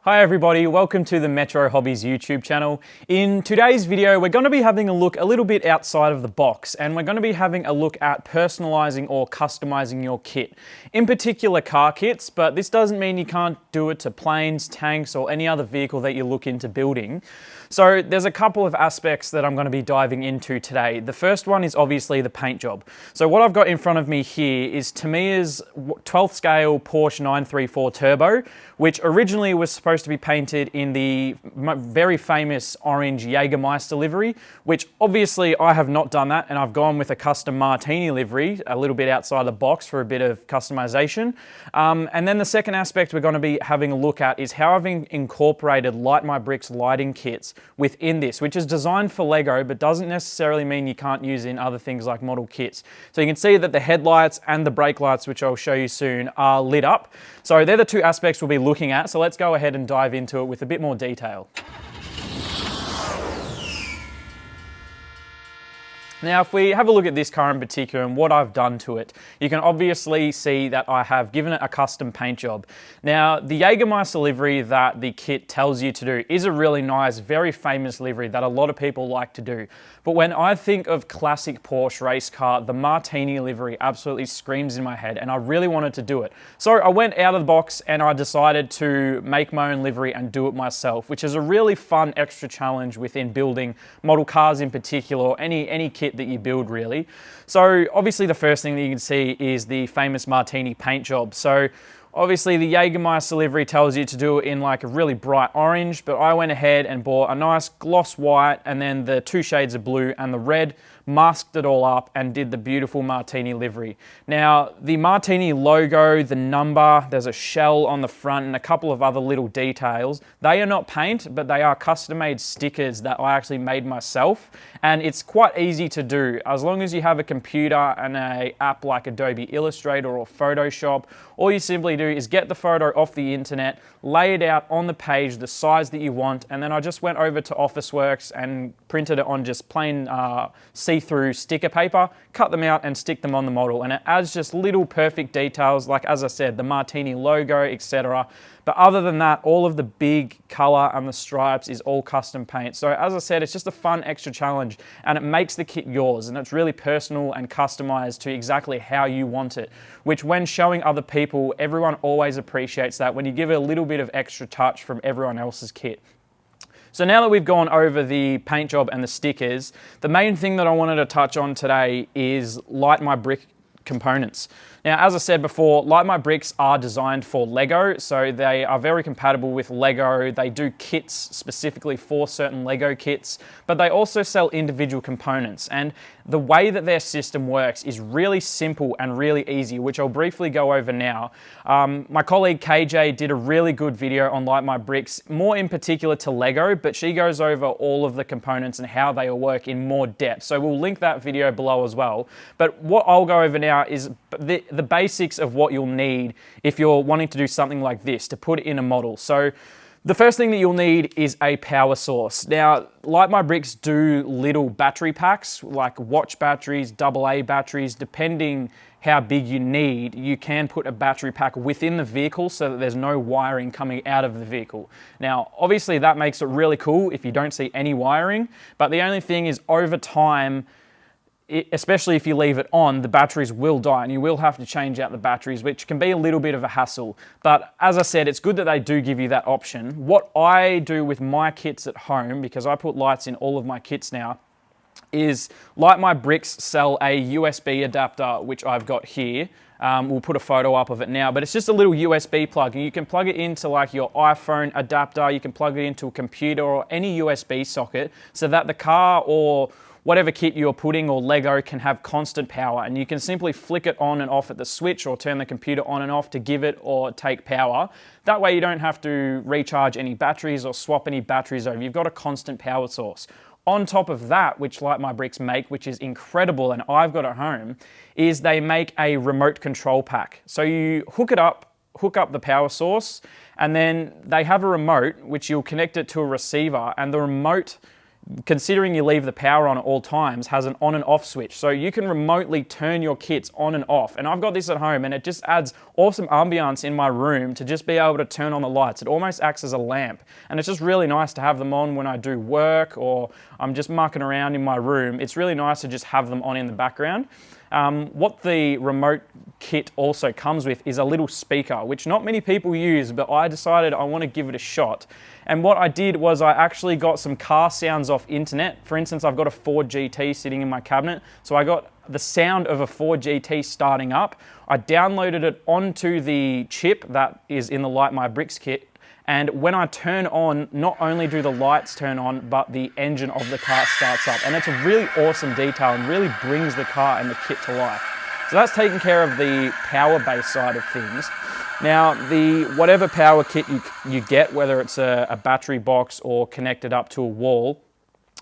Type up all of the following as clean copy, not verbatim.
Hi everybody, welcome to the Metro Hobbies YouTube channel. In today's video, we're going to be having a look a little bit outside of the box, and we're going to be having a look at personalizing or customizing your kit. In particular car kits, but this doesn't mean you can't do it to planes, tanks, or any other vehicle that you look into building. So there's a couple of aspects that I'm going to be diving into today. The first one is obviously the paint job. So what I've got in front of me here is Tamiya's 12th scale Porsche 934 Turbo, which originally was supposed to be painted in the very famous orange Jägermeister livery, which obviously I have not done that, and I've gone with a custom Martini livery, a little bit outside the box for a bit of customization. And then the second aspect we're going to be having a look at is how I've incorporated Light My Bricks lighting kits within this, which is designed for Lego, but doesn't necessarily mean you can't use in other things like model kits. So you can see that the headlights and the brake lights, which I'll show you soon, are lit up. So they're the two aspects we'll be looking at. So let's go ahead and dive into it with a bit more detail. Now, if we have a look at this car in particular and what I've done to it, you can obviously see that I have given it a custom paint job. Now, the Jägermeister livery that the kit tells you to do is a really nice, very famous livery that a lot of people like to do. But when I think of classic Porsche race car, the Martini livery absolutely screams in my head, and I really wanted to do it. So I went out of the box and I decided to make my own livery and do it myself, which is a really fun extra challenge within building model cars in particular, or any kit that you build really. So obviously the first thing that you can see is the famous Martini paint job. So obviously the Jägermeister livery tells you to do it in like a really bright orange, but I went ahead and bought a nice gloss white and then the two shades of blue and the red, masked it all up and did the beautiful Martini livery. Now the Martini logo, the number, there's a shell on the front and a couple of other little details. They are not paint, but they are custom made stickers that I actually made myself, and it's quite easy to do as long as you have a computer and an app like Adobe Illustrator or Photoshop. All you simply do is get the photo off the internet, lay it out on the page the size that you want, and then I just went over to Officeworks and printed it on just plain see-through sticker paper, cut them out and stick them on the model, and it adds just little perfect details like, as I said, the Martini logo, etc. But other than that, all of the big color and the stripes is all custom paint. So as I said, it's just a fun extra challenge, and it makes the kit yours, and it's really personal and customized to exactly how you want it, which when showing other people, everyone always appreciates that when you give it a little bit of extra touch from everyone else's kit. So now that we've gone over the paint job and the stickers, the main thing that I wanted to touch on today is Light My Brick components. Now, as I said before, Light My Bricks are designed for Lego, so they are very compatible with Lego. They do kits specifically for certain Lego kits, but they also sell individual components. And the way that their system works is really simple and really easy, which I'll briefly go over now. My colleague KJ did a really good video on Light My Bricks, more in particular to Lego, but she goes over all of the components and how they all work in more depth. So we'll link that video below as well. But what I'll go over now is the basics of what you'll need if you're wanting to do something like this, to put it in a model. So the first thing that you'll need is a power source. Now, Light My Bricks do little battery packs, like watch batteries, AA batteries, depending how big you need. You can put a battery pack within the vehicle so that there's no wiring coming out of the vehicle. Now, obviously that makes it really cool if you don't see any wiring, but the only thing is over time, especially if you leave it on, the batteries will die and you will have to change out the batteries, which can be a little bit of a hassle. But as I said, it's good that they do give you that option. What I do with my kits at home, because I put lights in all of my kits now, is Light My Bricks sell a USB adapter, which I've got here. We'll put a photo up of it now, but it's just a little USB plug, and you can plug it into like your iPhone adapter, you can plug it into a computer or any USB socket so that the car or whatever kit you're putting or Lego can have constant power, and you can simply flick it on and off at the switch or turn the computer on and off to give it or take power. That way you don't have to recharge any batteries or swap any batteries over. You've got a constant power source. On top of that, which Light My Bricks make, which is incredible and I've got at home, is they make a remote control pack. So you hook up the power source, and then they have a remote which you'll connect it to a receiver, and the remote considering you leave the power on at all times, has an on and off switch. So you can remotely turn your kits on and off. And I've got this at home and it just adds awesome ambiance in my room to just be able to turn on the lights. It almost acts as a lamp. And it's just really nice to have them on when I do work or I'm just mucking around in my room. It's really nice to just have them on in the background. What the remote kit also comes with is a little speaker, which not many people use, but I decided I want to give it a shot. And what I did was I actually got some car sounds off internet. For instance, I've got a Ford GT sitting in my cabinet. So I got the sound of a Ford GT starting up. I downloaded it onto the chip that is in the Light My Bricks kit. And when I turn on, not only do the lights turn on, but the engine of the car starts up. And it's a really awesome detail and really brings the car and the kit to life. So that's taking care of the power base side of things. Now, whatever power kit you get, whether it's a battery box or connected up to a wall,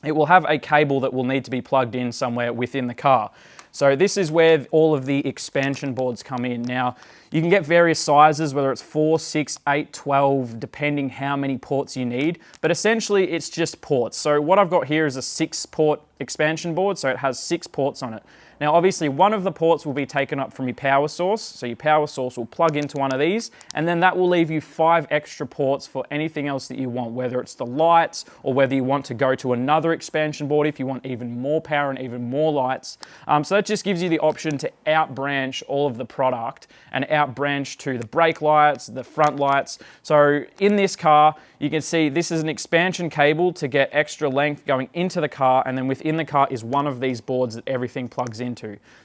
it will have a cable that will need to be plugged in somewhere within the car. So this is where all of the expansion boards come in. Now, you can get various sizes, whether it's 4, 6, 8, 12, depending how many ports you need. But essentially, it's just ports. So what I've got here is a 6-port expansion board, so it has 6 ports on it. Now, obviously, one of the ports will be taken up from your power source. So your power source will plug into one of these, and then that will leave you 5 extra ports for anything else that you want, whether it's the lights or whether you want to go to another expansion board if you want even more power and even more lights. So that just gives you the option to out-branch all of the product and out-branch to the brake lights, the front lights. So in this car, you can see this is an expansion cable to get extra length going into the car, and then within the car is one of these boards that everything plugs into.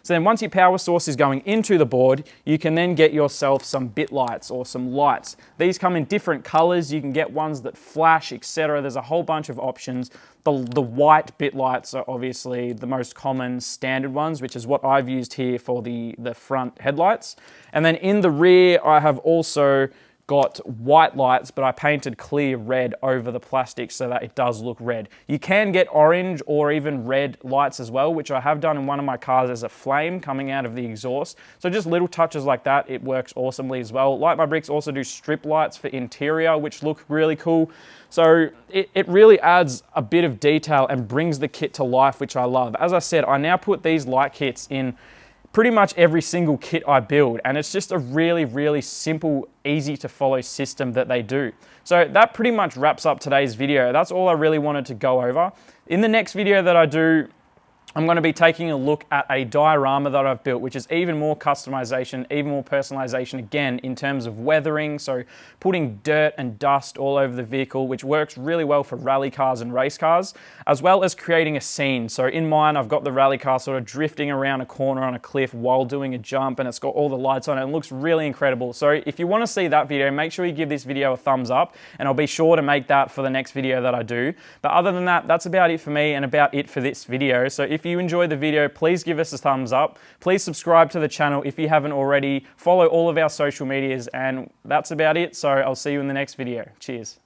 So then once your power source is going into the board, you can then get yourself some bit lights or some lights. These come in different colors. You can get ones that flash, etc. There's a whole bunch of options. The white bit lights are obviously the most common standard ones, which is what I've used here for the front headlights. And then in the rear, I have also got white lights, but I painted clear red over the plastic so that it does look red. You can get orange or even red lights as well, which I have done in one of my cars as a flame coming out of the exhaust. So just little touches like that, it works awesomely as well. Light My Bricks also do strip lights for interior, which look really cool. So it really adds a bit of detail and brings the kit to life, which I love. As I said, I now put these light kits in pretty much every single kit I build, and it's just a really, really simple, easy to follow system that they do. So that pretty much wraps up today's video. That's all I really wanted to go over. In the next video that I do, I'm going to be taking a look at a diorama that I've built, which is even more customization, even more personalization again in terms of weathering. So putting dirt and dust all over the vehicle, which works really well for rally cars and race cars, as well as creating a scene. So in mine, I've got the rally car sort of drifting around a corner on a cliff while doing a jump, and it's got all the lights on it. It looks really incredible. So if you want to see that video, make sure you give this video a thumbs up, and I'll be sure to make that for the next video that I do. But other than that, that's about it for me and about it for this video. So if you enjoyed the video, please give us a thumbs up. Please subscribe to the channel if you haven't already. Follow all of our social medias, and that's about it. So I'll see you in the next video. Cheers.